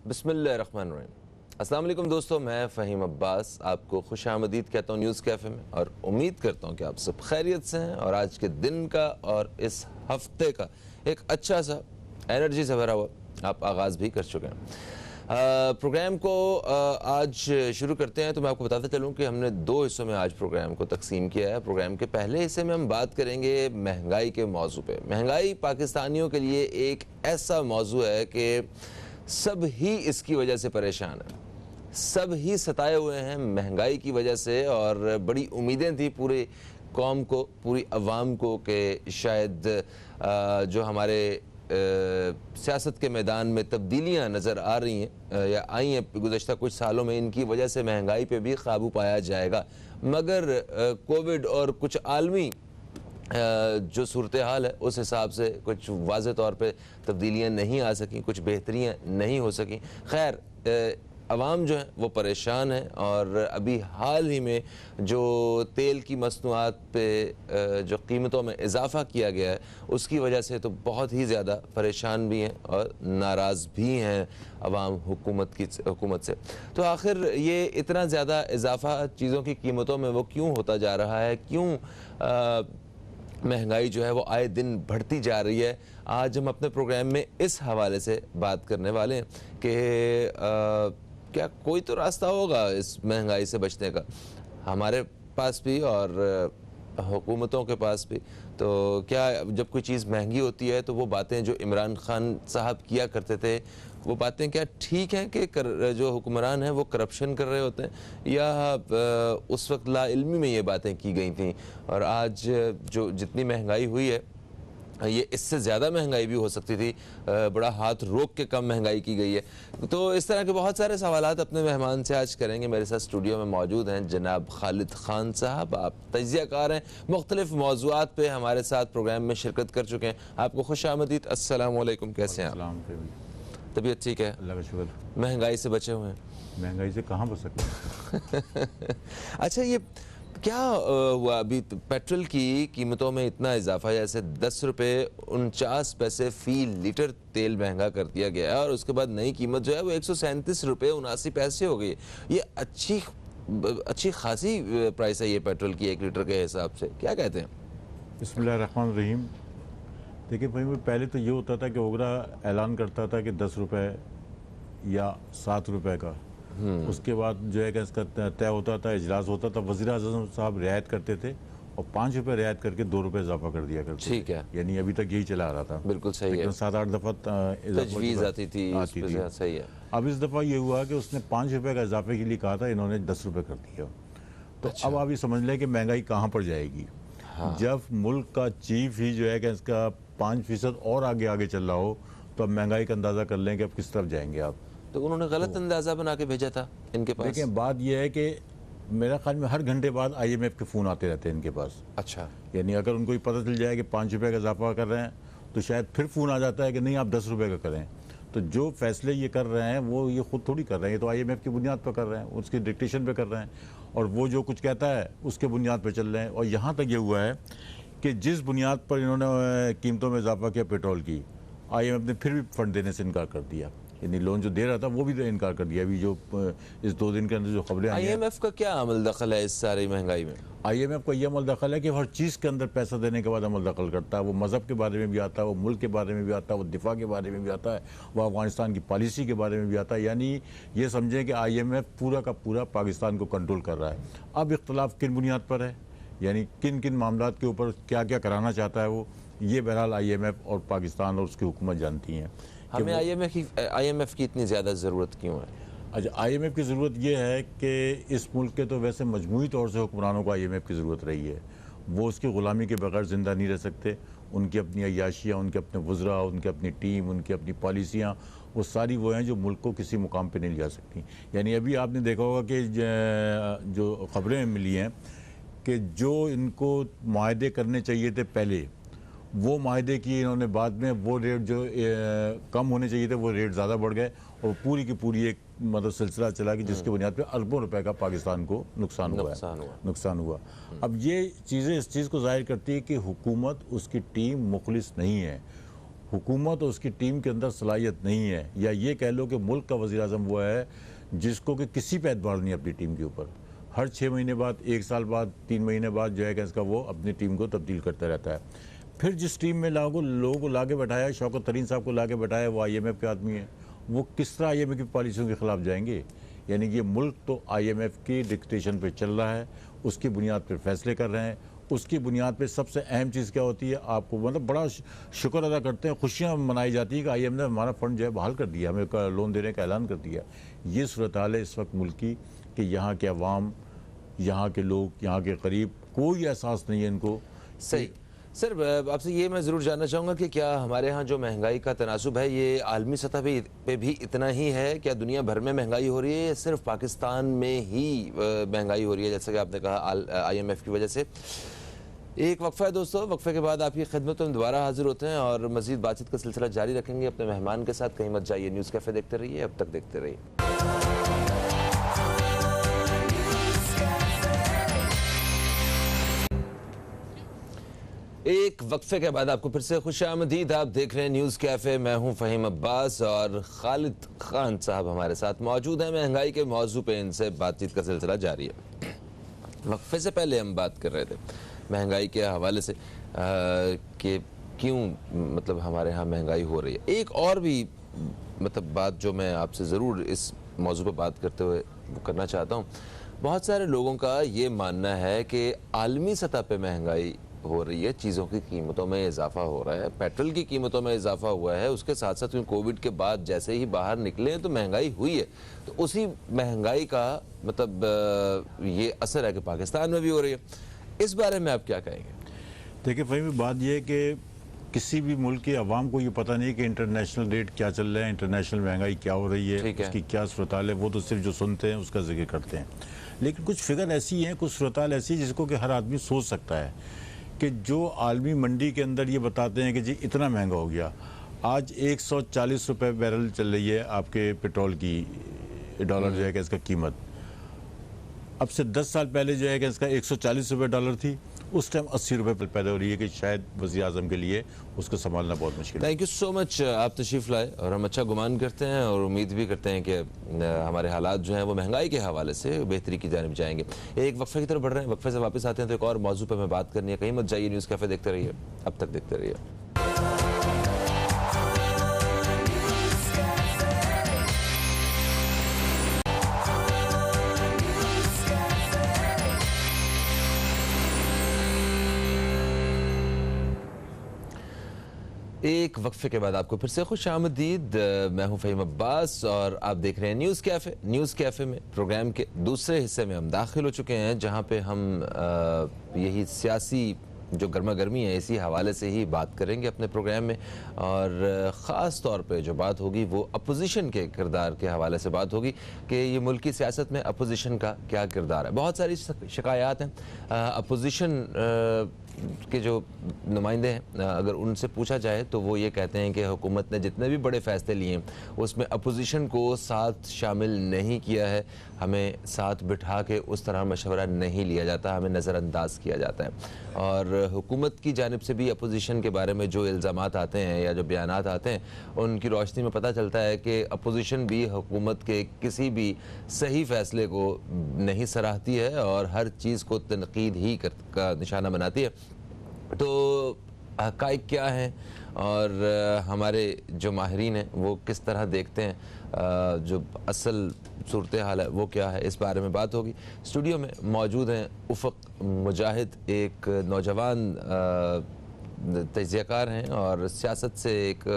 बिस्मिल्लाहिर्रहमानिर्रहीम। अस्सलाम वालेकुम दोस्तों, मैं फ़हीम अब्बास आपको खुशामदीद कहता हूँ न्यूज़ कैफ़े में, और उम्मीद करता हूँ कि आप सब खैरियत से हैं और आज के दिन का और इस हफ्ते का एक अच्छा सा एनर्जी से भरा हुआ आप आगाज़ भी कर चुके हैं। प्रोग्राम को आज शुरू करते हैं तो मैं आपको बताता चलूँ कि हमने दो हिस्सों में आज प्रोग्राम को तकसीम किया है। प्रोग्राम के पहले हिस्से में हम बात करेंगे महंगाई के मौजू पे। महंगाई पाकिस्तानियों के लिए एक ऐसा मौजू है कि सब ही इसकी वजह से परेशान है, सब ही सताए हुए हैं महंगाई की वजह से, और बड़ी उम्मीदें थी पूरी कौम को, पूरी अवाम को कि शायद जो हमारे सियासत के मैदान में तब्दीलियां नज़र आ रही हैं या आई हैं गुज़श्ता कुछ सालों में, इनकी वजह से महंगाई पे भी काबू पाया जाएगा। मगर कोविड और कुछ आलमी जो सूरत हाल है उस हिसाब से कुछ वाज़े तौर पे तब्दीलियाँ नहीं आ सकें, कुछ बेहतरियाँ नहीं हो सकें। खैर अवाम जो है वो परेशान है, और अभी हाल ही में जो तेल की मसनूआत पे जो कीमतों में इजाफ़ा किया गया है उसकी वजह से तो बहुत ही ज़्यादा परेशान भी हैं और नाराज़ भी हैं अवाम हुकूमत से। तो आखिर ये इतना ज़्यादा इजाफ़ा चीज़ों की कीमतों में वो क्यों होता जा रहा है, क्यों महंगाई जो है वो आए दिन बढ़ती जा रही है? आज हम अपने प्रोग्राम में इस हवाले से बात करने वाले हैं कि क्या कोई तो रास्ता होगा इस महंगाई से बचने का, हमारे पास भी और हुकूमतों के पास भी। तो क्या जब कोई चीज़ महंगी होती है तो वो बातें जो इमरान खान साहब किया करते थे वो बातें क्या ठीक हैं कि जो हुक्मरान हैं वो करप्शन कर रहे होते हैं, या उस वक्त लाइल्मी में ये बातें की गई थी? और आज जो जितनी महंगाई हुई है ये इससे ज़्यादा महंगाई भी हो सकती थी, बड़ा हाथ रोक के कम महंगाई की गई है। तो इस तरह के बहुत सारे सवालात अपने मेहमान से आज करेंगे। मेरे साथ स्टूडियो में मौजूद हैं जनाब खालिद खान साहब, आप तजियाकार हैं, मुख्तलिफ मौज़ूआत पे हमारे साथ प्रोग्राम में शिरकत कर चुके हैं। आपको खुशामदीद। अस्सलाम वालेकुम, कैसे हैं आप? तबीयत ठीक है? अल्लाह का शुक्र। महंगाई से बचे हुए हैं? महंगाई से कहाँ बच सकते अच्छा, ये क्या हुआ अभी पेट्रोल की कीमतों में इतना इजाफा, जैसे 10 रुपये 49 पैसे फ़ी लीटर तेल महंगा कर दिया गया है, और उसके बाद नई कीमत जो है वो 137 रुपये 79 पैसे हो गई। ये अच्छी खासी प्राइस है ये पेट्रोल की 1 लीटर के हिसाब से, क्या कहते हैं? बिस्मिल्लाहिर्रहमानिर्रहीम। देखिए भाई, पहले तो ये होता था कि ओगरा ऐलान करता था कि 10 रुपये या 7 रुपये का, उसके बाद जो है कि इसका तय होता था, इजलास होता था, वज़ीर-ए-आज़म साहब रियायत करते थे और 5 रुपये रियायत करके 2 रुपये इजाफा कर दिया करते। ठीक है, यानी अभी तक यही चला आ रहा था। बिल्कुल सही है। 7-8 दफ़ा तजवीज़ आती थी। सही है। अब इस दफ़ा ये हुआ कि उसने 5 रुपये का इजाफे के लिए कहा था, इन्होंने 10 रुपये कर दिया। तो अच्छा। अब आप ये समझ लें कि महंगाई कहाँ पर जाएगी। हाँ। जब मुल्क का चीफ ही जो है कि इसका 5% और आगे चल रहा हो, तो अब महंगाई का अंदाज़ा कर लें कि अब किस तरफ जाएंगे आप। तो उन्होंने गलत अंदाज़ा बना के भेजा था इनके पास। लेकिन बात यह है कि मेरा ख्याल में हर घंटे बाद IMF के फ़ोन आते रहते हैं इनके पास। अच्छा। यानी अगर उनको पता चल जाए कि 5 रुपये का इजाफा कर रहे हैं तो शायद फिर फ़ोन आ जाता है कि नहीं, आप 10 रुपये का करें। तो जो फैसले ये कर रहे हैं वो ये खुद थोड़ी कर रहे हैं, ये तो IMF की बुनियाद पर कर रहे हैं, उसकी डिक्टेशन पे कर रहे हैं, और वो जो कुछ कहता है उसके बुनियाद पर चल रहे हैं। और यहाँ तक ये हुआ है कि जिस बुनियाद पर इन्होंने कीमतों में इजाफा किया पेट्रोल की, IMF ने फिर भी फंड देने से इनकार कर दिया। यानी लोन जो दे रहा था वो भी इनकार कर दिया। अभी जो इस 2 दिन के अंदर जो खबरें आई हैं, IMF का क्या अमल दखल है इस सारी महंगाई में? IMF का ये अमल दखल है कि हर चीज़ के अंदर पैसा देने के बाद अमल दखल करता है। वो मज़हब के बारे में भी आता है, वो मुल्क के बारे में भी आता है, वो दिफा के बारे में भी आता है, वो अफगानिस्तान की पॉलिसी के बारे में भी आता है। यानी ये समझें कि IMF पूरा का पूरा पाकिस्तान को कंट्रोल कर रहा है। अब इख्तलाफ किन बुनियाद पर है, यानी किन किन मामलात के ऊपर क्या क्या कराना चाहता है वो, ये बहरहाल IMF और पाकिस्तान और उसकी हुकूमत जानती हैं। हमें IMF की इतनी ज़्यादा ज़रूरत क्यों है? अच्छा, IMF की ज़रूरत यह है कि इस मुल्क के तो वैसे मजमूई तौर से हुक्मरानों को IMF की ज़रूरत रही है। वो उसकी ग़ुलामी के बगैर ज़िंदा नहीं रह सकते। उनकी अपनी अय्याशियाँ, उनके अपने वज़रा, उनकी अपनी टीम, उनकी अपनी पॉलिसियाँ, वो सारी वो हैं जो मुल्क को किसी मुकाम पे नहीं ले जा सकती। यानी अभी आपने देखा होगा कि जो ख़बरें मिली हैं कि जो इनको मुआहदे करने चाहिए थे पहले, वो माहदे किए इन्होंने बाद में, वो रेट जो कम होने चाहिए थे वो रेट ज़्यादा बढ़ गए, और पूरी की पूरी एक मतलब सिलसिला चला कि जिसकी बुनियाद पे अरबों रुपए का पाकिस्तान को नुकसान हुआ। अब ये चीज़ें इस चीज़ को जाहिर करती है कि हुकूमत, उसकी टीम मुखलिस नहीं है। हुकूमत और उसकी टीम के अंदर सलाहियत नहीं है, या ये कह लो कि मुल्क का वज़ीर आज़म वो है जिसको कि किसी पे एतबार नहीं अपनी टीम के ऊपर। हर 6 महीने बाद, 1 साल बाद, 3 महीने बाद जो है कि इसका वो अपनी टीम को तब्दील करता रहता है। फिर जिस टीम में लोगों को ला के बैठाया है, शौकत तरीन साहब को ला के बैठाया है, वो IMF के आदमी है। वो किस तरह IMF की पॉलिसियों के खिलाफ जाएंगे? यानी कि ये मुल्क तो IMF की डिक्टेशन पे चल रहा है, उसकी बुनियाद पर फैसले कर रहे हैं। उसकी बुनियाद पे सबसे अहम चीज़ क्या होती है, आपको मतलब बड़ा शुक्र अदा करते हैं, खुशियाँ मनाई जाती है कि IMF ने हमारा फ़ंड जो है बहाल कर दिया, हमें लोन देने का ऐलान कर दिया। ये सूरत हाल है इस वक्त मुल्क की कि यहाँ के अवाम, यहाँ के लोग, यहाँ के करीब कोई एहसास नहीं है इनको। सही सर, आपसे ये मैं ज़रूर जानना चाहूँगा कि क्या हमारे यहाँ जो महंगाई का तनासुब है ये आलमी सतह पे भी इतना ही है? क्या दुनिया भर में महंगाई हो रही है या सिर्फ पाकिस्तान में ही महंगाई हो रही है, जैसा कि आपने कहा IMF की वजह से? एक वक्फा है दोस्तों, वक्फे के बाद आपकी खिदमत में दोबारा हाजिर होते हैं और मजीद बातचीत का सिलसिला जारी रखेंगे अपने मेहमान के साथ। कहीं मत जाइए, न्यूज़ कैफ़े देखते रहिए, अब तक देखते रहिए। एक वक्फे के बाद आपको फिर से खुशामदीद। आप देख रहे हैं न्यूज़ कैफ़े, मैं हूं फ़हीम अब्बास और खालिद खान साहब हमारे साथ मौजूद हैं। महंगाई के मौजू पे इनसे बातचीत का सिलसिला जारी है। वक्फे से पहले हम बात कर रहे थे महंगाई के हवाले से कि क्यों मतलब हमारे यहाँ महंगाई हो रही है। एक और भी मतलब बात जो मैं आपसे ज़रूर इस मौजू पर बात करते हुए करना चाहता हूँ, बहुत सारे लोगों का ये मानना है कि आलमी सतह पे महंगाई हो रही है, चीज़ों की कीमतों में इजाफा हो रहा है, पेट्रोल की कीमतों में इजाफा हुआ है, उसके साथ साथ कोविड के बाद जैसे ही बाहर निकले तो महंगाई हुई है। तो उसी महंगाई का मतलब ये असर है कि पाकिस्तान में भी हो रही है। इस बारे में आप क्या कहेंगे? देखिए फ़हीम, बात यह है कि किसी भी मुल्क के अवाम को ये पता नहीं कि इंटरनेशनल रेट क्या चल रहा है, इंटरनेशनल महंगाई क्या हो रही है, उसकी क्या सूरत हाल है। वो तो सिर्फ जो सुनते हैं उसका जिक्र करते हैं। लेकिन कुछ फिगर ऐसी हैं, कुछ सूरत हाल ऐसी है जिसको कि हर आदमी सोच सकता है कि जो आलमी मंडी के अंदर ये बताते हैं कि जी इतना महंगा हो गया। आज 140 रुपये बैरल चल रही है आपके पेट्रोल की, डॉलर जो है कि इसका कीमत। अब से 10 साल पहले जो है कि इसका 140 रुपये डॉलर थी, उस टाइम 80 रुपये पैदा हो रही है कि शायद वज़ीर आज़म के लिए उसको संभालना बहुत मुश्किल है। थैंक यू सो मच, आप तशरीफ़ लाए और हम अच्छा गुमान करते हैं और उम्मीद भी करते हैं कि हमारे हालात जो हैं वो महंगाई के हवाले से बेहतरी की जानिब जाएंगे। एक वक्फे की तरफ बढ़ रहे हैं, वक्फे से वापस आते हैं तो एक और मौजू पर हमें बात करनी है। कहीं मत जाइए, न्यूज़ कैफ़े देखते रहिए, अब तक देखते रहिए। एक वक्फे के बाद आपको फिर से खुश आमदीद। मैं हूं फ़हीम अब्बास और आप देख रहे हैं न्यूज़ कैफ़े। न्यूज़ कैफ़े में प्रोग्राम के दूसरे हिस्से में हम दाखिल हो चुके हैं, जहां पे हम यही सियासी जो गर्मा गर्मी है इसी हवाले से ही बात करेंगे अपने प्रोग्राम में। और ख़ास तौर पे जो बात होगी वो अपोजिशन के किरदार के हवाले से बात होगी कि ये मुल्की सियासत में अपोजिशन का क्या किरदार है। बहुत सारी शिकायत हैं अपोजिशन के जो नुमाइंदे हैं, अगर उनसे पूछा जाए तो वो ये कहते हैं कि हुकूमत ने जितने भी बड़े फ़ैसले लिए हैं उसमें अपोजिशन को साथ शामिल नहीं किया है, हमें साथ बिठा के उस तरह मशवरा नहीं लिया जाता, हमें नज़रअंदाज किया जाता है। और हुकूमत की जानिब से भी अपोजिशन के बारे में जो इल्ज़ामात आते हैं या जो बयानात आते हैं उनकी रोशनी में पता चलता है कि अपोजिशन भी हुकूमत के किसी भी सही फ़ैसले को नहीं सराहती है और हर चीज़ को तनकीद ही का निशाना बनाती है। तो हक़ाइक़ क्या हैं और हमारे जो माहिरीन हैं वो किस तरह देखते हैं, जो असल सूरत हाल है वो क्या है, इस बारे में बात होगी। स्टूडियो में मौजूद हैं उफ़क़ मुजाहिद, एक नौजवान तजियाकार हैं और सियासत से एक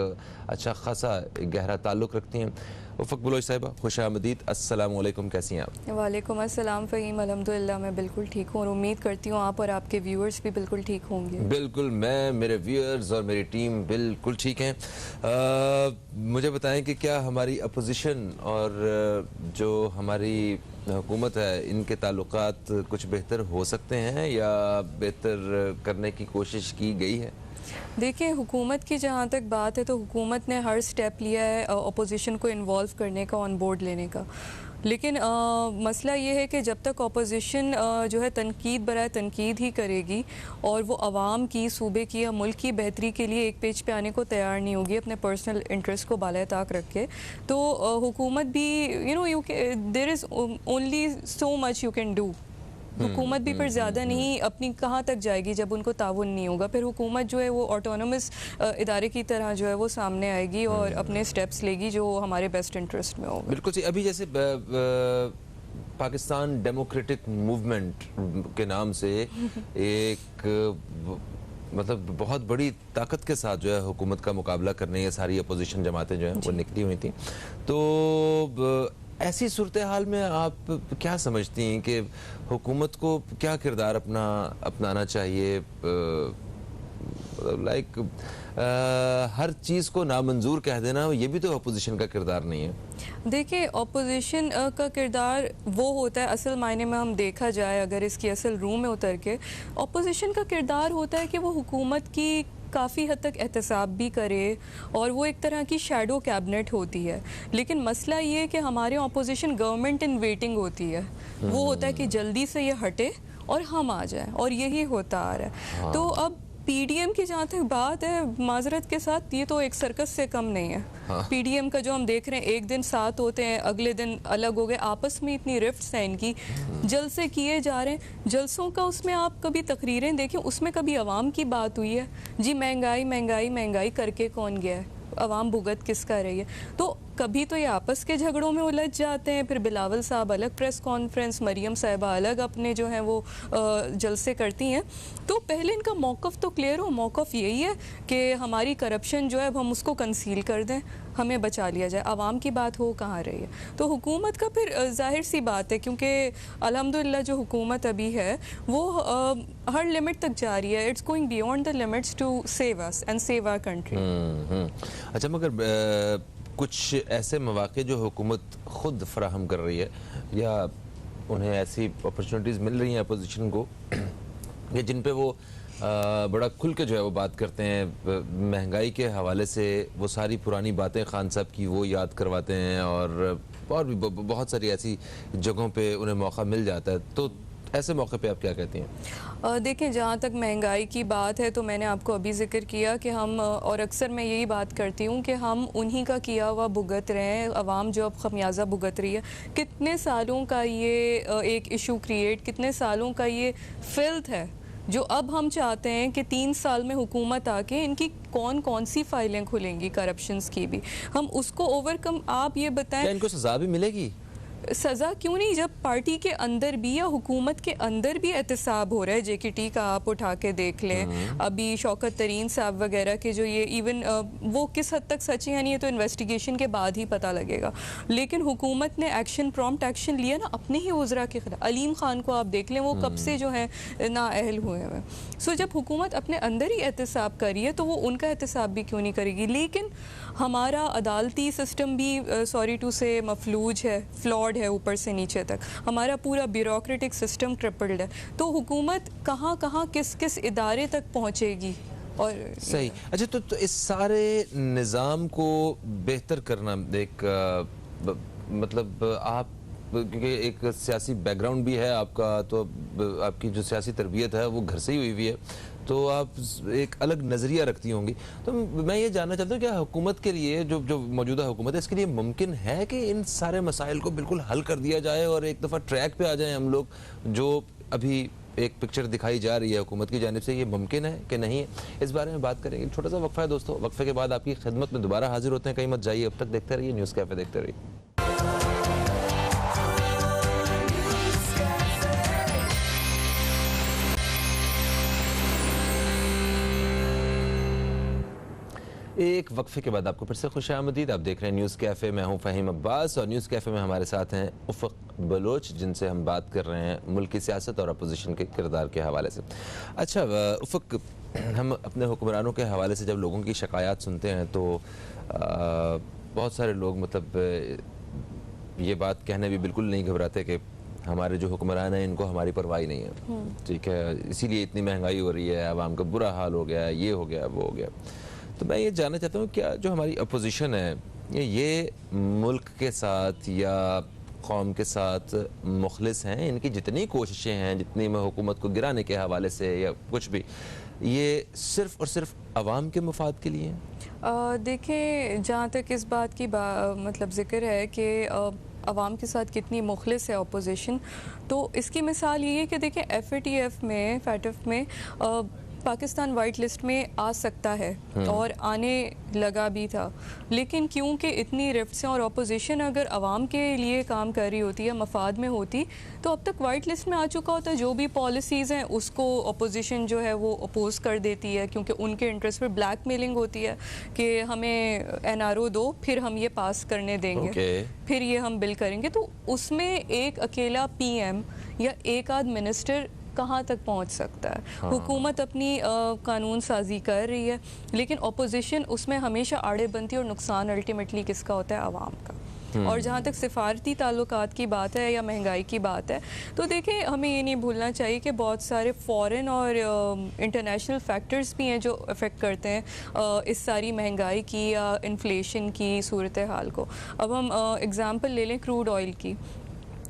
अच्छा खासा गहरा ताल्लुक़ रखती हैं। उफ़क़ बलोच साहिबा, खुश आमदीद, अस्सलामु अलैकुम, कैसी हैं आप? वालेकुम अस्सलाम फ़हीम, अल्हम्दुलिल्लाह मैं बिल्कुल ठीक हूँ और उम्मीद करती हूँ आप और आपके व्यूअर्स भी बिल्कुल ठीक होंगे। बिल्कुल, मैं, मेरे व्यूअर्स और मेरी टीम बिल्कुल ठीक हैं। मुझे बताएं कि क्या हमारी अपोजिशन और जो हमारी हुकूमत है इनके ताल्लुकात कुछ बेहतर हो सकते हैं या बेहतर करने की कोशिश की गई है? देखिए, हुकूमत की जहाँ तक बात है तो हुकूमत ने हर स्टेप लिया है अपोजिशन को इन्वॉल्व करने का, ऑन बोर्ड लेने का। लेकिन मसला ये है कि जब तक अपोजिशन जो है तनकीद बराए तनकीद ही करेगी और वो आवाम की, सूबे की या मुल्क की बेहतरी के लिए एक पेज पे आने को तैयार नहीं होगी अपने पर्सनल इंटरेस्ट को बाला ताक रख के, तो हुकूमत भी there is only so much you can do. हुकूमत भी फिर ज़्यादा नहीं अपनी कहाँ तक जाएगी जब उनको ताउन नहीं होगा। फिर हुकूमत जो है वो ऑटोनमस इदारे की तरह जो है वो सामने आएगी और अपने स्टेप्स लेगी जो हमारे बेस्ट इंटरेस्ट में होगा। बिल्कुल सही। अभी जैसे पाकिस्तान डेमोक्रेटिक मूवमेंट के नाम से एक मतलब बहुत बड़ी ताकत के साथ जो है हुकूमत का मुकाबला करने ये सारी अपोजिशन जमातें जो हैं वो निकली हुई थी। तो ऐसी सूरत हाल में आप क्या समझती हैं कि हुकूमत को क्या किरदार अपनाना चाहिए? लाइक हर चीज़ को नामंजूर कह देना ये भी तो अपोजिशन का किरदार नहीं है। देखिए, अपोजिशन का किरदार वो होता है, असल मायने में हम देखा जाए अगर इसकी असल रूह में उतर के, अपोजिशन का किरदार होता है कि वो हुकूमत की काफ़ी हद तक एहतसाब भी करे और वो एक तरह की शैडो कैबिनेट होती है। लेकिन मसला ये है कि हमारे अपोजिशन गवर्नमेंट इन वेटिंग होती है। वो होता है कि जल्दी से ये हटे और हम आ जाएं, और यही होता आ रहा है। हाँ। तो अब पीडीएम की जहाँ तक बात है, माजरत के साथ ये तो एक सर्कस से कम नहीं है। हाँ। पीडीएम का जो हम देख रहे हैं, एक दिन साथ होते हैं, अगले दिन अलग हो गए, आपस में इतनी रिफ्ट्स हैं इनकी, जलसे किए जा रहे हैं। जलसों का उसमें आप कभी तकरीरें देखें, उसमें कभी आवाम की बात हुई है? जी महंगाई महंगाई महंगाई करके कौन गया है, आवाम भुगत किसका रही है? तो कभी तो ये आपस के झगड़ों में उलझ जाते हैं, फिर बिलावल साहब अलग प्रेस कॉन्फ्रेंस, मरियम साहिबा अलग अपने जो हैं वो जलसे करती हैं। तो पहले इनका मौक़िफ़ तो क्लियर हो, मौक़िफ़ यही है कि हमारी करप्शन जो है अब हम उसको कंसील कर दें, हमें बचा लिया जाए। आवाम की बात हो कहाँ रही है? तो हुकूमत का फिर जाहिर सी बात है, क्योंकि अल्हम्दुलिल्लाह जो हुकूमत अभी है वो हर लिमिट तक जा रही है। It's going beyond the limits to save us and save our country. अच्छा, मगर कुछ ऐसे मौक़े जो हुकूमत ख़ुद फराहम कर रही है या उन्हें ऐसी अपॉर्चुनिटीज़ मिल रही हैं अपोजिशन को कि जिन पे वो बड़ा खुल के जो है वो बात करते हैं, महंगाई के हवाले से वो सारी पुरानी बातें खान साहब की वो याद करवाते हैं, और भी बहुत सारी ऐसी जगहों पे उन्हें मौका मिल जाता है। तो ऐसे मौके पे आप क्या कहती हैं? देखिए, जहाँ तक महंगाई की बात है तो मैंने आपको अभी जिक्र किया कि हम, और अक्सर मैं यही बात करती हूँ कि हम उन्हीं का किया हुआ भुगत रहे हैं। अवाम जो अब खमियाजा भुगत रही है, कितने सालों का ये एक इशू क्रिएट, कितने सालों का ये फिल्थ है जो अब हम चाहते हैं कि 3 साल में हुकूमत आके इनकी कौन कौन सी फाइलें खुलेंगी करप्शंस की भी, हम उसको ओवरकम। आप ये बताएं, क्या इनको सजा भी मिलेगी? सज़ा क्यों नहीं, जब पार्टी के अंदर भी या हुकूमत के अंदर भी एहतसाब हो रहा है। JKT का आप उठा के देख लें, अभी शौकत तरीन साहब वगैरह के जो ये इवन वो किस हद तक सच है, ये तो इन्वेस्टिगेशन के बाद ही पता लगेगा। लेकिन हुकूमत ने एक्शन, प्रॉम्प्ट एक्शन लिया ना अपने ही वज़रा के खिलाफ। अलीम खान को आप देख लें, वो कब से जो है नाअहल हुए हैं। सो जब हुकूमत अपने अंदर ही एहतसाब कर रही है तो वो उनका एहतसाब भी क्यों नहीं करेगी? लेकिन हमारा अदालती सिस्टम भी सॉरी टू से मफलूज है, फ्लॉड है ऊपर से नीचे तक। हमारा पूरा ब्यूरोक्रेटिक सिस्टम ट्रिपल्ड है। तो हुकूमत कहाँ कहाँ किस किस इदारे तक पहुँचेगी? और सही। अच्छा, तो इस सारे निज़ाम को बेहतर करना एक मतलब आप, क्योंकि एक सियासी बैकग्राउंड भी है आपका, तो आपकी जो सियासी तरबियत है वो घर से ही हुई हुई है, तो आप एक अलग नज़रिया रखती होंगी। तो मैं ये जानना चाहता हूँ क्या हुकूमत के लिए, जो मौजूदा हुकूमत है, इसके लिए मुमकिन है कि इन सारे मसाइल को बिल्कुल हल कर दिया जाए और एक दफ़ा ट्रैक पे आ जाएं हम लोग? जो अभी एक पिक्चर दिखाई जा रही है हुकूमत की जानिब से, ये मुमकिन है कि नहीं है? इस बारे में बात करेंगे। छोटा सा वक्फा है दोस्तों, वक्फे के बाद आपकी खिदमत में दोबारा हाजिर होते हैं। कहीं मत जाइए, अब तक देखते रहिए न्यूज़ कैफ़े, देखते रहिए। एक वक्फे के बाद आपको फिर से खुशामदीद। आप देख रहे हैं न्यूज़ कैफ़े, मैं हूं फ़हीम अब्बास, और न्यूज़ कैफ़े में हमारे साथ हैं उफ़क़ बलोच, जिनसे हम बात कर रहे हैं मुल्क की सियासत और अपोजिशन के किरदार के हवाले से। अच्छा उफ़क़, हम अपने हुक्मरानों के हवाले से जब लोगों की शिकायत सुनते हैं तो बहुत सारे लोग मतलब ये बात कहने भी बिल्कुल नहीं घबराते कि हमारे जो हुक्मरान हैं इनको हमारी परवाह नहीं है, ठीक है, इसीलिए इतनी महंगाई हो रही है, आवाम का बुरा हाल हो गया, ये हो गया, वो हो गया। तो मैं ये जानना चाहता हूँ, क्या जो हमारी अपोजिशन है ये मुल्क के साथ या कौम के साथ मुखलिस हैं? इनकी जितनी कोशिशें हैं, जितनी में हुकूमत को गिराने के हवाले से या कुछ भी, ये सिर्फ़ और सिर्फ अवाम के मफाद के लिए हैं? देखिए, जहाँ तक इस बात की मतलब ज़िक्र है कि अवाम के साथ कितनी मुखलिस है अपोजिशन, तो इसकी मिसाल ये है कि देखिए फैटफ में पाकिस्तान वाइट लिस्ट में आ सकता है और आने लगा भी था, लेकिन क्योंकि इतनी रिफ्ट्स और अपोजिशन अगर आवाम के लिए काम कर रही होती है, मफाद में होती, तो अब तक वाइट लिस्ट में आ चुका होता है। जो भी पॉलिसीज़ हैं उसको अपोजिशन जो है वो अपोज कर देती है, क्योंकि उनके इंटरेस्ट पर ब्लैकमेलिंग होती है कि हमें NRO दो, फिर हम ये पास करने देंगे, फिर ये हम बिल करेंगे। तो उसमें एक अकेला PM या एक आध मिनिस्टर कहाँ तक पहुँच सकता है? हाँ। हुकूमत अपनी कानून साजी कर रही है, लेकिन अपोजिशन उसमें हमेशा आड़े बनती है और नुकसान अल्टीमेटली किसका होता है? आवाम का। और जहाँ तक सिफारती ताल्लुकात की बात है या महंगाई की बात है, तो देखिए हमें ये नहीं भूलना चाहिए कि बहुत सारे फॉरेन और इंटरनेशनल फैक्टर्स भी हैं जो अफेक्ट करते हैं इस सारी महंगाई की या इन्फ्लेशन की सूरत हाल को। अब हम एग्ज़ाम्पल ले लें क्रूड ऑयल की।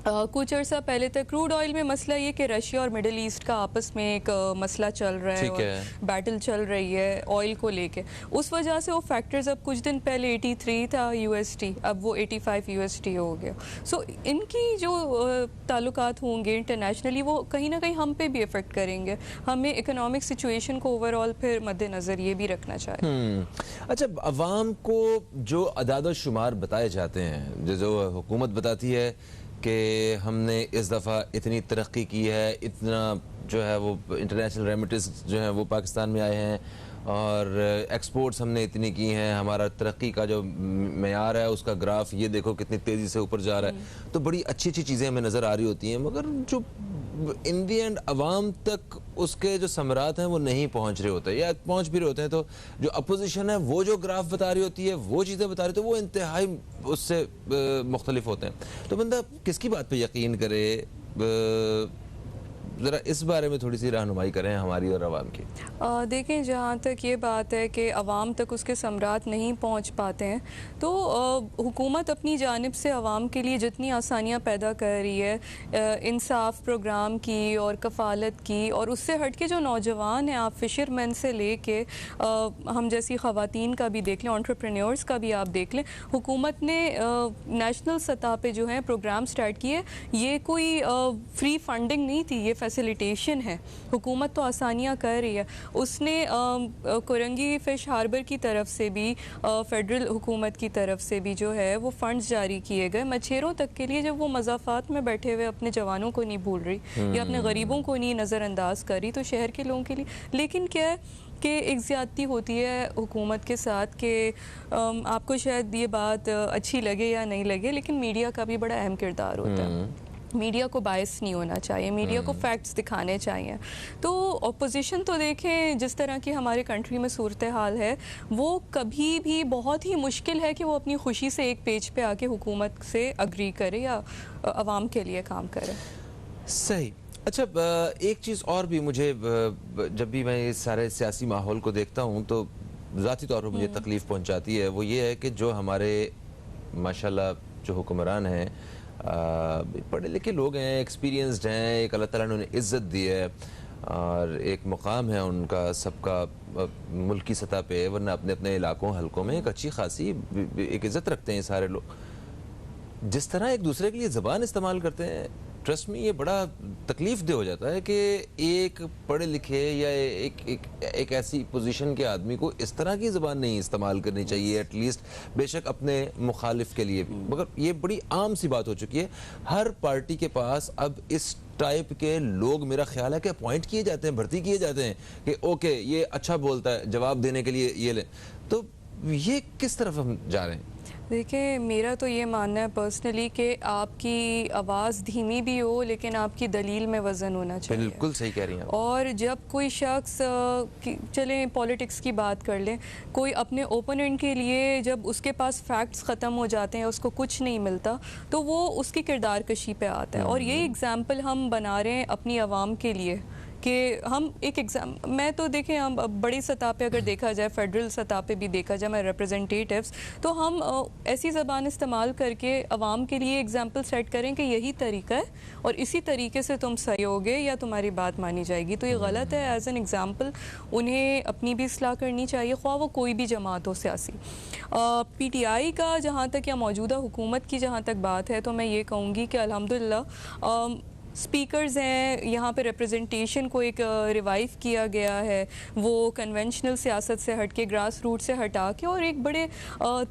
कुछ अर्सा पहले तक क्रूड ऑयल में मसला ये कि रशिया और मिडिल ईस्ट का आपस में एक मसला चल रहा है और बैटल चल रही है ऑयल को लेके। उस वजह से वो फैक्टर्स अब कुछ दिन पहले 83 था USD, अब वो 85 USD हो गया। सो इनकी जो ताल्लुकात होंगे इंटरनेशनली वो कहीं ना कहीं हम पे भी इफ़ेक्ट करेंगे। हमें इकोनॉमिक सिचुएशन को ओवरऑल फिर मद्देनज़र ये भी रखना चाहिए। अच्छा, अवाम को जो अदाद शुमार बताए जाते हैं, जो हुकूमत बताती है कि हमने इस दफ़ा इतनी तरक्की की है, इतना जो है वो इंटरनेशनल रेमिटेंस जो है वो पाकिस्तान में आए हैं और एक्सपोर्ट्स हमने इतनी की हैं, हमारा तरक्की का जो मेयार है उसका ग्राफ ये देखो कितनी तेज़ी से ऊपर जा रहा है। तो बड़ी अच्छी अच्छी चीज़ें हमें नज़र आ रही होती हैं, मगर जो इन दी एंड अवाम तक उसके जो समरात हैं वो नहीं पहुंच रहे होते, या पहुंच भी रहे होते हैं तो जो अपोजिशन है वो जो ग्राफ बता रही होती है, वो चीज़ें बता रही होती है, वो इंतहाई उससे मुख्तलिफ होते हैं। तो बंदा किसकी बात पे यकीन करे? ज़रा इस बारे में थोड़ी सी रहनुमाई करें हमारी और अवाम की। देखें, जहाँ तक ये बात है कि अवाम तक उसके समरात नहीं पहुँच पाते हैं, तो हुकूमत अपनी जानिब से अवाम के लिए जितनी आसानियाँ पैदा कर रही है, इंसाफ प्रोग्राम की और कफ़ालत की, और उससे हट के जो नौजवान हैं, आप फिशरमैन से ले के हम जैसी ख़वातीन का भी देख लें, एंटरप्रेन्योर्स का भी आप देख लें, हुकूमत ने नेशनल सतह पे जो है प्रोग्राम स्टार्ट किए। ये कोई फ्री फंडिंग नहीं थी, ये फैसिलिटेशन है। हुकूमत तो आसानियाँ कर रही है। उसने कोरंगी फ़िश हार्बर की तरफ से भी, फेडरल हुकूमत की तरफ से भी जो है वो फ़ंड्स जारी किए गए मछेरों तक के लिए, जब वो मज़ाफ़ात में बैठे हुए अपने जवानों को नहीं भूल रही या अपने गरीबों को नहीं नज़रअंदाज कर रही, तो शहर के लोगों के लिए। लेकिन क्या है कि एक ज़्यादती होती है हुकूमत के साथ कि आपको शायद ये बात अच्छी लगे या नहीं लगे, लेकिन मीडिया का भी बड़ा अहम किरदार होता है। मीडिया को बायस नहीं होना चाहिए, मीडिया को फैक्ट्स दिखाने चाहिए। तो अपोजिशन तो देखें जिस तरह की हमारे कंट्री में सूरत हाल है, वो कभी भी बहुत ही मुश्किल है कि वो अपनी खुशी से एक पेज पे आके हुकूमत से अग्री करे या अवाम के लिए काम करे। सही। अच्छा, एक चीज़ और भी मुझे जब भी मैं इस सारे सियासी माहौल को देखता हूँ तो ज़ाती तौर पर मुझे तकलीफ़ पहुँचाती है, वो ये है कि जो हमारे माशाल्लाह जो हुक्मरान हैं, पढ़े लिखे लोग हैं, एक्सपीरियंसड हैं, एक अल्लाह ताला ने उन्हें इज़्ज़त दी है और एक मुकाम है उनका सबका मुल्की सतह पे, वरना अपने अपने इलाकों हलकों में एक अच्छी खासी एक इज़्ज़त रखते हैं सारे लोग। जिस तरह एक दूसरे के लिए ज़बान इस्तेमाल करते हैं, ट्रस्ट में ये बड़ा तकलीफ दे हो जाता है कि एक पढ़े लिखे या एक ऐसी पोजीशन के आदमी को इस तरह की ज़बान नहीं इस्तेमाल करनी चाहिए, एटलीस्ट बेशक अपने मुखालिफ के लिए भी। मगर ये बड़ी आम सी बात हो चुकी है, हर पार्टी के पास अब इस टाइप के लोग मेरा ख्याल है कि अपॉइंट किए जाते हैं, भर्ती किए जाते हैं कि ओके ये अच्छा बोलता है, जवाब देने के लिए ये लें। तो ये किस तरफ हम जा रहे हैं? देखिए, मेरा तो ये मानना है पर्सनली कि आपकी आवाज़ धीमी भी हो लेकिन आपकी दलील में वज़न होना चाहिए। बिल्कुल सही कह रही हैं आप। और जब कोई शख्स चलें पॉलिटिक्स की बात कर लें, कोई अपने ओपोनेंट के लिए जब उसके पास फैक्ट्स ख़त्म हो जाते हैं, उसको कुछ नहीं मिलता, तो वो उसकी किरदार कशी पे आता है। और ये एग्ज़ाम्पल हम बना रहे हैं अपनी आवाम के लिए कि हम एक मैं तो देखें, हम बड़ी सतह पे अगर देखा जाए, फेडरल सतह पे भी देखा जाए, मैं रिप्रेजेंटेटिव्स, तो हम ऐसी ज़बान इस्तेमाल करके आवाम के लिए एग्जांपल सेट करें कि यही तरीका है और इसी तरीके से तुम सही होगे या तुम्हारी बात मानी जाएगी। तो ये गलत है। एज एन एग्ज़ाम्पल उन्हें अपनी भी इस्लाह करनी चाहिए, ख्वाह वो कोई भी जमात हो सियासी। PTI का जहाँ तक या मौजूदा हुकूमत की जहाँ तक बात है, तो मैं ये कहूँगी कि अल्हम्दुलिल्लाह स्पीकर्स हैं, यहाँ पे रिप्रेजेंटेशन को एक रिवाइव किया गया है, वो कन्वेंशनल सियासत से हट के, ग्रास रूट से हटा के और एक बड़े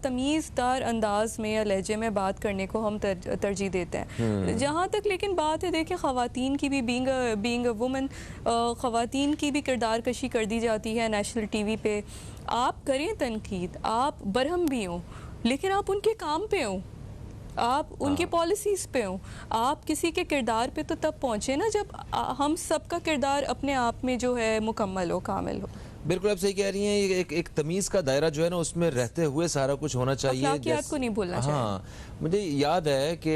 तमीज़दार अंदाज में या लहजे में बात करने को हम तरजीह देते हैं। जहाँ तक लेकिन बात है, देखिए, ख़वातीन की भी बीइंग अ वुमन, ख़वातीन की भी किरदार कशी कर दी जाती है नेशनल TV पे। आप करें तनकीद, आप बरहम भी हों, लेकिन आप उनके काम पे हों, आप उनकी पॉलिसीज़ पे हो। आप किसी के किरदार पे तो तब पहुँचे ना जब हम सबका किरदार अपने आप में जो है मुकम्मल हो, कामिल हो। बिल्कुल आप सही कह रही हैं। एक तमीज़ का दायरा जो है ना, उसमें रहते हुए सारा कुछ होना चाहिए। अखलाकियात को नहीं भूलना चाहिए। हाँ, मुझे याद है कि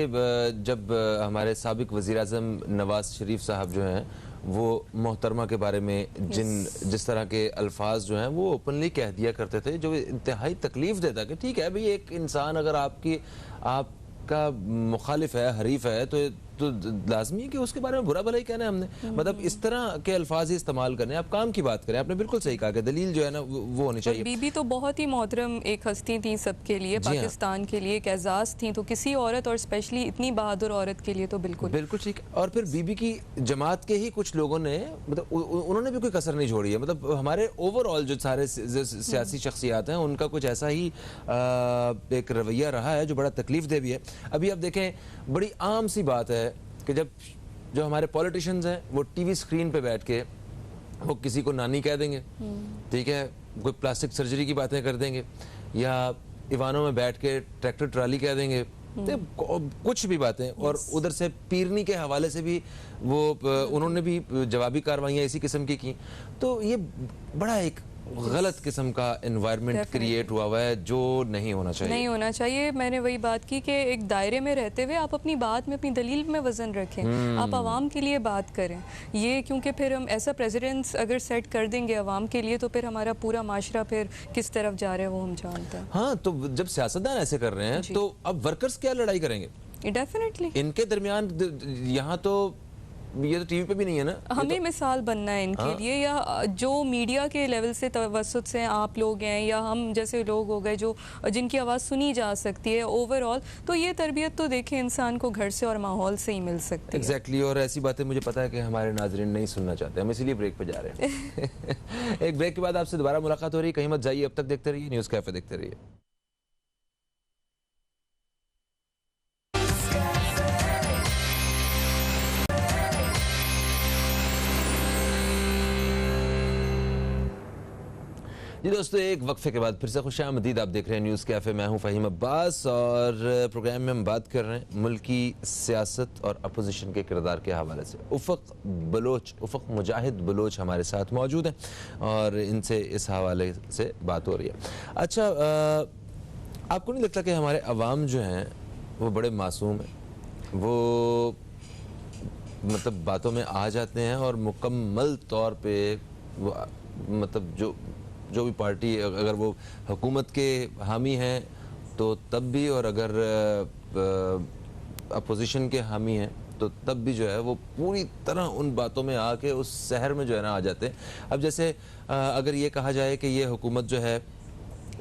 जब हमारे साबिक वज़ीर-ए-आज़म नवाज शरीफ साहब जो हैं, वो मोहतरमा के बारे में जिस तरह के अल्फाज जो हैं वो ओपनली कह दिया करते थे, जो इंतहाई तकलीफ देता कि ठीक है भाई, एक इंसान अगर आपका मुखालिफ है, हरीफ है, तो लाजमी है कि उसके बारे में बुरा भला ही कहना है हमने। मतलब इस तरह के अल्फाज ही इस्तेमाल करने, आप काम की बात करें। आपने बिल्कुल सही कहा कि दलील जो है ना वो होनी चाहिए। बीबी तो बहुत ही मोहतरम एक हस्ती थी सबके लिए, पाकिस्तान के लिए एक एजाज़ थी, तो किसी औरत और स्पेशली इतनी बहादुर औरत के लिए तो बिल्कुल ठीक। और फिर बीबी की जमात के ही कुछ लोगों ने, मतलब उन्होंने भी कोई कसर नहीं छोड़ी है। मतलब हमारे ओवरऑल जो सारे सियासी शख्सियात हैं, उनका कुछ ऐसा ही एक रवैया रहा है जो बड़ा तकलीफ दे भी है। अभी आप देखें, बड़ी आम सी बात है कि जो हमारे पॉलिटिशियंस हैं, वो TV स्क्रीन पे बैठ के वो किसी को नानी कह देंगे, ठीक है, कोई प्लास्टिक सर्जरी की बातें कर देंगे, या ईवानों में बैठ के ट्रैक्टर ट्राली कह देंगे, तो कुछ भी बातें। और उधर से पीरनी के हवाले से भी वो उन्होंने भी जवाबी कार्रवाइयाँ इसी किस्म की। तो ये बड़ा एक गलत किस्म का एनवायरनमेंट क्रिएट हुआ है जो नहीं होना चाहिए। मैंने वही बात की कि एक दायरे में रहते हुए आप अपनी बात में, अपनी दलील में वजन रखें, आप आवाम के लिए बात करें। ये क्योंकि फिर हम ऐसा प्रेसिडेंट्स अगर सेट कर देंगे आवाम के लिए, तो फिर हमारा पूरा माशरा फिर किस तरफ जा रहा है वो हम जानते हैं। हाँ, तो जब सियासतदान ऐसे कर रहे हैं, तो अब वर्कर्स क्या लड़ाई करेंगे? डेफिनेटली इनके दरमियान यहाँ तो ये तो TV पे भी नहीं है ना। हमें मिसाल बनना है इनके लिए, या जो मीडिया के लेवल से तवज्जुद से आप लोग हैं या हम जैसे लोग हो गए जो जिनकी आवाज़ सुनी जा सकती है ओवरऑल, तो ये तरबियत तो देखें इंसान को घर से और माहौल से ही मिल सकती है। एग्जैक्टली। और ऐसी बातें मुझे पता है कि हमारे नाजरीन नहीं सुनना चाहते, हम इसीलिए ब्रेक पे जा रहे हैं। एक ब्रेक के बाद आपसे दोबारा मुलाकात हो रही है, कहीं मत जाइए, अब तक देखते रहिए न्यूज़ कैफे, देखते रहिए। जी दोस्तों, एक वक्फे के बाद फिर से खुशामदीद। आप देख रहे हैं न्यूज़ कैफे, मैं हूं फ़हीम अब्बास, और प्रोग्राम में हम बात कर रहे हैं मुल्की सियासत और अपोजिशन के किरदार के हवाले से। उफ़क़ मुजाहिद बलोच हमारे साथ मौजूद हैं और इनसे इस हवाले से बात हो रही है। अच्छा, आपको नहीं लगता कि हमारे अवाम जो हैं वो बड़े मासूम हैं? वो मतलब बातों में आ जाते हैं और मुकम्मल तौर पे वो मतलब जो भी पार्टी, अगर वो हुकूमत के हामी हैं तो तब भी, और अगर अपोजिशन के हामी हैं तो तब भी जो है वो पूरी तरह उन बातों में आके उस शहर में जो है ना आ जाते हैं। अब जैसे अगर ये कहा जाए कि ये हुकूमत जो है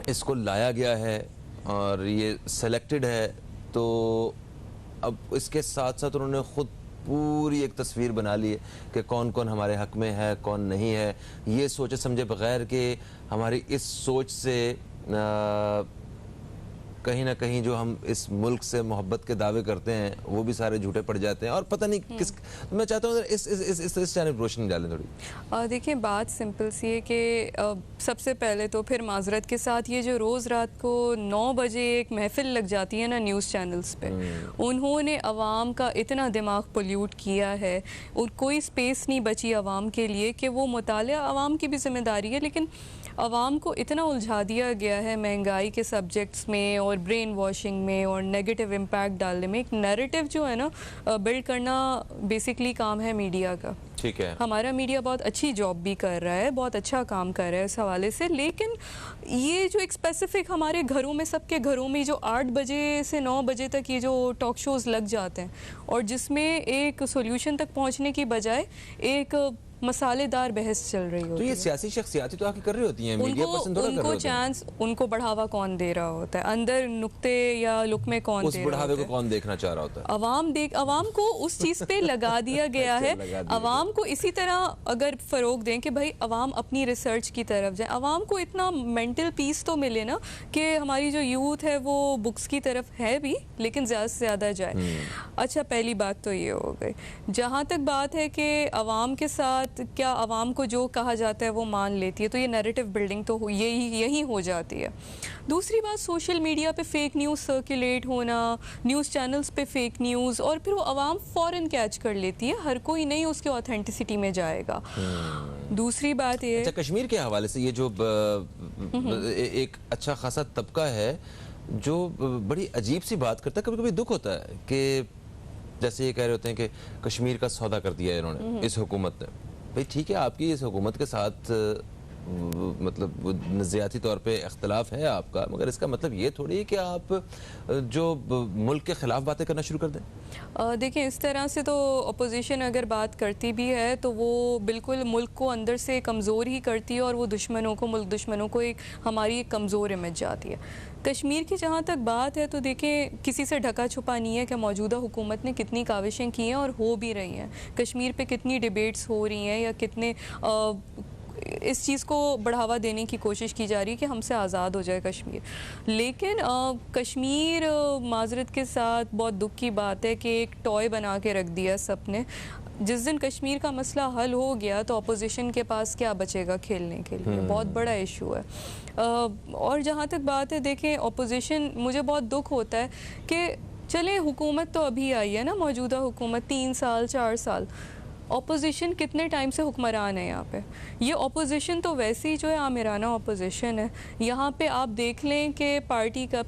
इसको लाया गया है और ये सेलेक्टेड है, तो अब इसके साथ साथ उन्होंने ख़ुद पूरी एक तस्वीर बना ली है कि कौन कौन हमारे हक में है, कौन नहीं है। ये सोचे समझे बगैर कि हमारी इस सोच से कहीं ना कहीं जो हम इस मुल्क से मोहब्बत के दावे करते हैं वो भी सारे झूठे पड़ जाते हैं और पता नहीं किस। तो मैं चाहता हूँ इस जानब रोशनी डालें थोड़ी। देखिए बात सिंपल सी है कि सबसे पहले तो फिर माजरत के साथ ये जो रोज़ रात को 9 बजे एक महफिल लग जाती है ना न्यूज़ चैनल्स पे, उन्होंने अवाम का इतना दिमाग पोल्यूट किया है और कोई स्पेस नहीं बची अवाम के लिए कि वो मुतालिया अवाम की भी जिम्मेदारी है, लेकिन अवाम को इतना उलझा दिया गया है महंगाई के सब्जेक्ट्स में और ब्रेन वॉशिंग में और नेगेटिव इम्पैक्ट डालने में। एक नैरेटिव जो है ना बिल्ड करना बेसिकली काम है मीडिया का। ठीक है, हमारा मीडिया बहुत अच्छी जॉब भी कर रहा है, बहुत अच्छा काम कर रहा है इस हवाले से, लेकिन ये जो एक स्पेसिफिक हमारे घरों में, सबके घरों में जो 8 बजे से 9 बजे तक ये जो टॉक शोज़ लग जाते हैं और जिसमें एक सोल्यूशन तक पहुंचने की बजाय एक मसालेदार बहस चल रही होती है। तो ये सियासी शख्सियाती तो आके कर रही होती हैं, मीडिया पसंद थोड़ा कर रहे उनको होते हैं। चांस, उनको बढ़ावा कौन दे रहा होता है, अंदर नुक्ते या लुकमे कौन उस दे रहा बढ़ावे होता को है? कौन देखना चाह रहा होता है? अवाम को उस चीज़ पे लगा दिया गया अच्छा, है। लगा दिया अवाम को इसी तरह अगर फ़रोग दें कि भाई अवाम अपनी रिसर्च की तरफ जाए, अवाम को इतना मेंटल पीस तो मिले ना कि हमारी जो यूथ है वो बुक्स की तरफ है भी, लेकिन ज़्यादा से ज़्यादा जाए। अच्छा, पहली बात तो ये हो गई। जहाँ तक बात है कि अवाम के साथ क्या अवाम को जो कहा जाता है वो मान लेती है, तो ये नैरेटिव बिल्डिंग तो यही हो जाती है। दूसरी बात, सोशल मीडिया पे फेक न्यूज़ सर्कुलेट होना, न्यूज़ चैनल्स पे फेक न्यूज़, और फिर वो अवाम फ़ौरन कैच कर लेती है, हर कोई नहीं उसके ऑथेंटिसिटी में जाएगा। दूसरी बात ये, अच्छा, कश्मीर के हवाले से ये जो एक अच्छा खासा तबका है जो बड़ी अजीब सी बात करता है, कभी कभी दुख होता है कि जैसे ये कह रहे होते हैं कि कश्मीर का सौदा कर दिया है इन्होंने, इस हुकूमत ने। भाई ठीक है, आपकी इस हुकूमत के साथ मतलब नज़रियाती तौर पे इख्तलाफ है आपका, मगर इसका मतलब ये थोड़ी है कि आप जो मुल्क के ख़िलाफ़ बातें करना शुरू कर दें। देखिए इस तरह से तो अपोजिशन अगर बात करती भी है तो वो बिल्कुल मुल्क को अंदर से कमज़ोर ही करती है और वो दुश्मनों को, मुल्क दुश्मनों को एक हमारी एक कमज़ोर इमेज जाती है। कश्मीर की जहाँ तक बात है तो देखें, किसी से ढका छुपा नहीं है कि मौजूदा हुकूमत ने कितनी काविशें की हैं और हो भी रही हैं। कश्मीर पे कितनी डिबेट्स हो रही हैं या कितने इस चीज़ को बढ़ावा देने की कोशिश की जा रही है कि हमसे आज़ाद हो जाए कश्मीर। लेकिन कश्मीर माजरत के साथ बहुत दुख की बात है कि एक टॉय बना के रख दिया सबने। जिस दिन कश्मीर का मसला हल हो गया तो अपोजिशन के पास क्या बचेगा खेलने के लिए, बहुत बड़ा इशू है। और जहाँ तक बात है, देखें अपोजिशन, मुझे बहुत दुख होता है कि चले हुकूमत तो अभी आई है ना, मौजूदा हुकूमत 3 साल 4 साल, ऑपोजिशन कितने टाइम से हुक्मरान है यहाँ पे। ये ऑपोजिशन तो वैसे ही जो है आमिराना ऑपोजिशन है। यहाँ पे आप देख लें कि पार्टी का,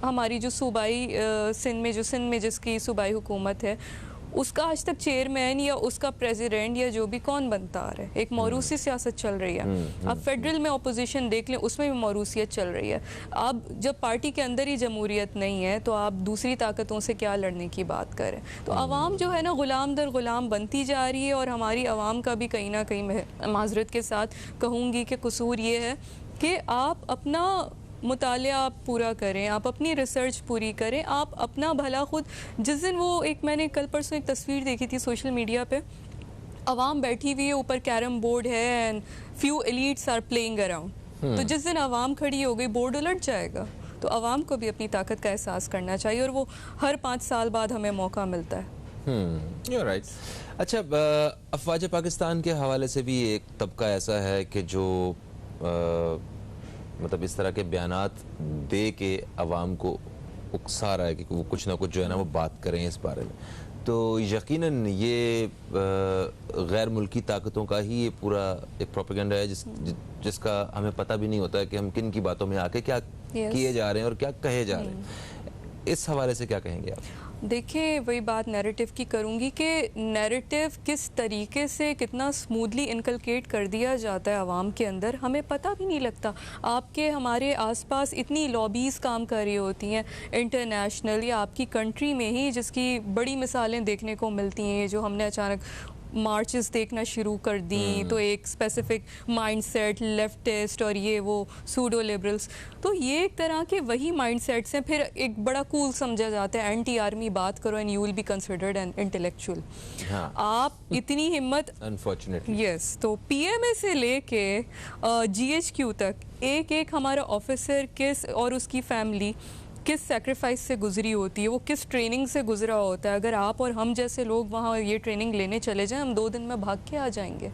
हमारी जो सूबाई सिंध में जिसकी सूबाई हुकूमत है, उसका आज तक चेयरमैन या उसका प्रेसिडेंट या जो भी कौन बनता आ रहा है। एक मौरूसी सियासत चल रही है। अब फेडरल में अपोजिशन देख लें, उसमें भी मौरूसियत चल रही है। अब जब पार्टी के अंदर ही जमहूरियत नहीं है तो आप दूसरी ताकतों से क्या लड़ने की बात करें। तो आवाम जो है ना गुलाम दर गुलाम बनती जा रही है और हमारी आवाम का भी कहीं ना कहीं, माजरत के साथ कहूँगी कि कसूर ये है कि आप अपना मुतालिया आप पूरा करें, आप अपनी रिसर्च पूरी करें, आप अपना भला खुद। जिस दिन वो एक, मैंने कल परसों एक तस्वीर देखी थी सोशल मीडिया पे, आवाम बैठी हुई है, ऊपर कैरम बोर्ड है and few elites are playing around. तो जिस दिन आवाम खड़ी हो गई, बोर्ड उलट जाएगा। तो आवाम को भी अपनी ताकत का एहसास करना चाहिए और वो हर 5 साल बाद हमें मौका मिलता है। You're right. अच्छा, अफवाज पाकिस्तान के हवाले से भी एक तबका ऐसा है कि जो मतलब इस तरह के बयानात दे के अवाम को उकसा रहा है कि वो कुछ ना कुछ जो है ना वो बात करें इस बारे में। तो यकीनन ये गैर मुल्की ताकतों का ही ये पूरा एक प्रोपेगेंडा है जिसका हमें पता भी नहीं होता है कि हम किन की बातों में आके क्या किए जा रहे हैं और क्या कहे जा रहे हैं। इस हवाले से क्या कहेंगे आप? देखिए, वही बात नैरेटिव की करूँगी कि नैरेटिव किस तरीके से कितना स्मूथली इनकलकेट कर दिया जाता है आवाम के अंदर, हमें पता भी नहीं लगता। आपके हमारे आसपास इतनी लॉबीज़ काम कर रही होती हैं इंटरनेशनल या आपकी कंट्री में ही, जिसकी बड़ी मिसालें देखने को मिलती हैं। जो हमने अचानक मार्चेस देखना शुरू कर दी तो एक स्पेसिफिक माइंडसेट, लेफ्टिस्ट और ये वो सूडो लिबरल्स, तो ये एक तरह के वही माइंडसेट्स हैं। फिर एक बड़ा कूल समझा जाता है, एंटी आर्मी बात करो and you will be considered an intellectual. आप इतनी हिम्मत, अनफॉर्चुनेटली यस। तो पीएमए से लेके जीएचक्यू तक एक एक हमारा ऑफिसर किस और उसकी फैमिली किस सेक्रीफाइस से गुजरी होती है, वो किस ट्रेनिंग से गुजरा होता है। अगर आप और हम जैसे लोग वहाँ ये ट्रेनिंग लेने चले जाएं, हम 2 दिन में भाग के आ जाएंगे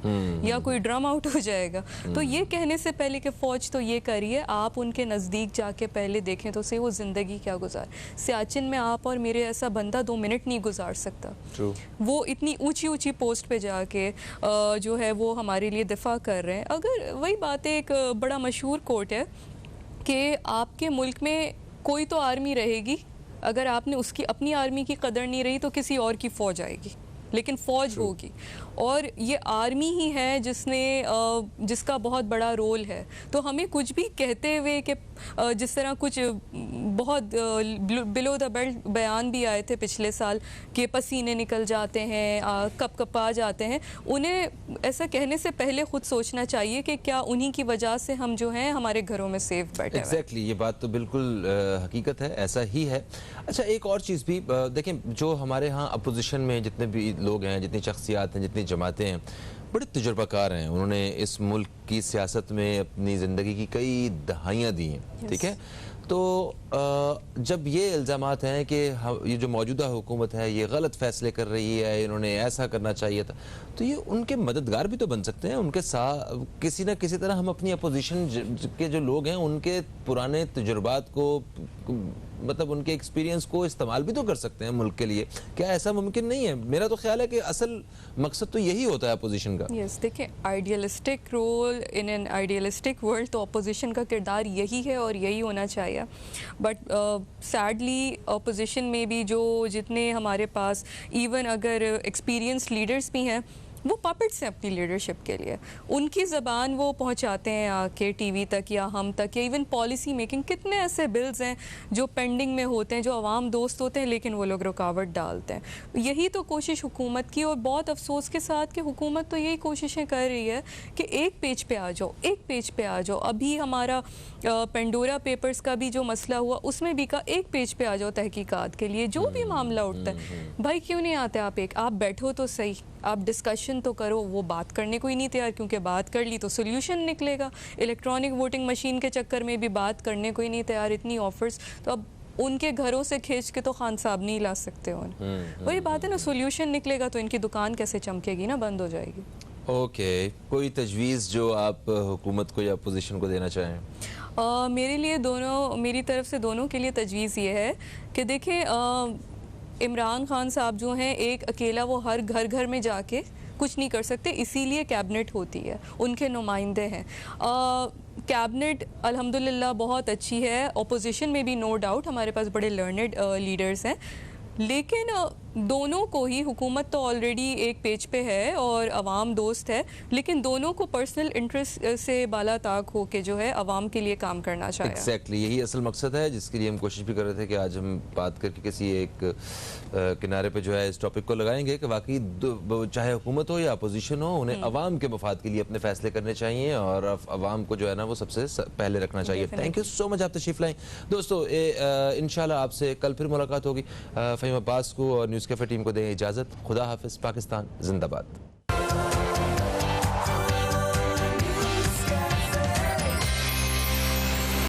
या कोई ड्रम आउट हो जाएगा। तो ये कहने से पहले कि फ़ौज तो ये करिए, आप उनके नज़दीक जाके पहले देखें तो सही वो ज़िंदगी क्या गुजार। सियाचिन में आप और मेरे ऐसा बंदा 2 मिनट नहीं गुजार सकता। वो इतनी ऊंची ऊंची पोस्ट पे जाके जो है वो हमारे लिए दिफा कर रहे हैं। अगर वही बात है, एक बड़ा मशहूर कोट है कि आपके मुल्क में कोई तो आर्मी रहेगी, अगर आपने उसकी अपनी आर्मी की कदर नहीं रही तो किसी और की फ़ौज आएगी, लेकिन फ़ौज होगी। और ये आर्मी ही है जिसका बहुत बड़ा रोल है। तो हमें कुछ भी कहते हुए कि जिस तरह कुछ बहुत बिलो द बेल्ट बयान भी आए थे पिछले साल कि पसीने निकल जाते हैं, कपकपा जाते हैं, उन्हें ऐसा कहने से पहले खुद सोचना चाहिए कि क्या उन्हीं की वजह से हम जो हैं हमारे घरों में सेफ बैठे हैं। एग्जैक्टली, ये बात तो बिल्कुल हकीकत है, ऐसा ही है। अच्छा, एक और चीज़ भी देखें, जो हमारे यहाँ अपोजिशन में जितने भी लोग हैं, जितनी शख्सियात हैं, जितनी जमातें हैं, बड़े तजुर्बाकार हैं। उन्होंने इस मुल्क की सियासत में अपनी ज़िंदगी की कई दहाइयाँ दी हैं, ठीक है। तो जब ये इल्ज़ामात हैं कि ये जो मौजूदा हुकूमत है ये गलत फ़ैसले कर रही है, इन्होंने ऐसा करना चाहिए था, तो ये उनके मददगार भी तो बन सकते हैं। उनके साथ किसी न किसी तरह हम अपनी अपोजिशन के जो लोग हैं उनके पुराने तजुर्बात को, मतलब उनके एक्सपीरियंस को इस्तेमाल भी तो कर सकते हैं मुल्क के लिए। क्या ऐसा मुमकिन नहीं है? मेरा तो ख्याल है कि असल मकसद तो यही होता है अपोजिशन का। यस, देखिए, idealistic role in an idealistic world, तो अपोजिशन का किरदार यही है और यही होना चाहिए। बट सैडली अपोजिशन में भी जो जितने हमारे पास इवन अगर एक्सपीरियंस लीडर्स भी हैं, वो पपेट्स हैं अपनी लीडरशिप के लिए। उनकी ज़बान वो पहुंचाते हैं आके टीवी तक या हम तक, या इवन पॉलिसी मेकिंग। कितने ऐसे बिल्स हैं जो पेंडिंग में होते हैं, जो अवाम दोस्त होते हैं, लेकिन वो लोग रुकावट डालते हैं। यही तो कोशिश हुकूमत की, और बहुत अफसोस के साथ कि हुकूमत तो यही कोशिशें कर रही है कि एक पेज पे आ जाओ, एक पेज पे आ जाओ। अभी हमारा पेंडोरा पेपर्स का भी जो मसला हुआ, उसमें भी कहा एक पेज पे आ जाओ तहकीकात के लिए। जो भी मामला उठता है, भाई क्यों नहीं आते आप बैठो तो सही, आप डिस्कशन तो करो। वो बात करने को ही नहीं तैयार, क्योंकि बात कर ली तो सोल्यूशन निकलेगा। इलेक्ट्रॉनिक वोटिंग मशीन के चक्कर में भी बात करने को ही नहीं तैयार। इतनी ऑफर्स, तो अब उनके घरों से खींच के तो खान साहब नहीं ला सकते उन्हें। वही बात है ना, सोल्यूशन निकलेगा तो इनकी दुकान कैसे चमकेगी ना, बंद हो जाएगी। ओके, कोई तजवीज़ जो आप हुकूमत को या अपोजिशन को देना चाहें? मेरे लिए दोनों, मेरी तरफ से दोनों के लिए तजवीज़ ये है कि देखें, इमरान खान साहब जो हैं, एक अकेला वो हर घर घर में जाके कुछ नहीं कर सकते, इसीलिए कैबिनेट होती है, उनके नुमाइंदे हैं। कैबिनेट अल्हम्दुलिल्लाह बहुत अच्छी है, अपोजिशन में भी नो डाउट हमारे पास बड़े लर्नेड लीडर्स हैं, लेकिन दोनों को ही, हुकूमत तो ऑलरेडी एक पेज पे है और अवाम दोस्त है, लेकिन दोनों को पर्सनल इंटरेस्ट से बाला ताक हो के जो है अवाम के लिए काम करना चाहिए। एग्जैक्टली, यही असल मकसद है जिसके लिए हम कोशिश भी कर रहे थे कि आज हम बात करके किसी एक किनारे पे जो है इस टॉपिक को लगाएंगे कि वाकई चाहे हुकूमत हो या अपोजिशन हो, उन्हें अवाम के मफाद के लिए अपने फैसले करने चाहिए और अवाम को जो है ना वो सबसे पहले रखना चाहिए। थैंक यू सो मच, आप तशरीफ लाएं। दोस्तों, इंशाल्लाह आपसे कल फिर मुलाकात होगी। फ़हीम अब्बास को और न्यूज़ कैफ़े टीम को दें इजाज़त। खुदा हाफिज़। पाकिस्तान जिंदाबाद।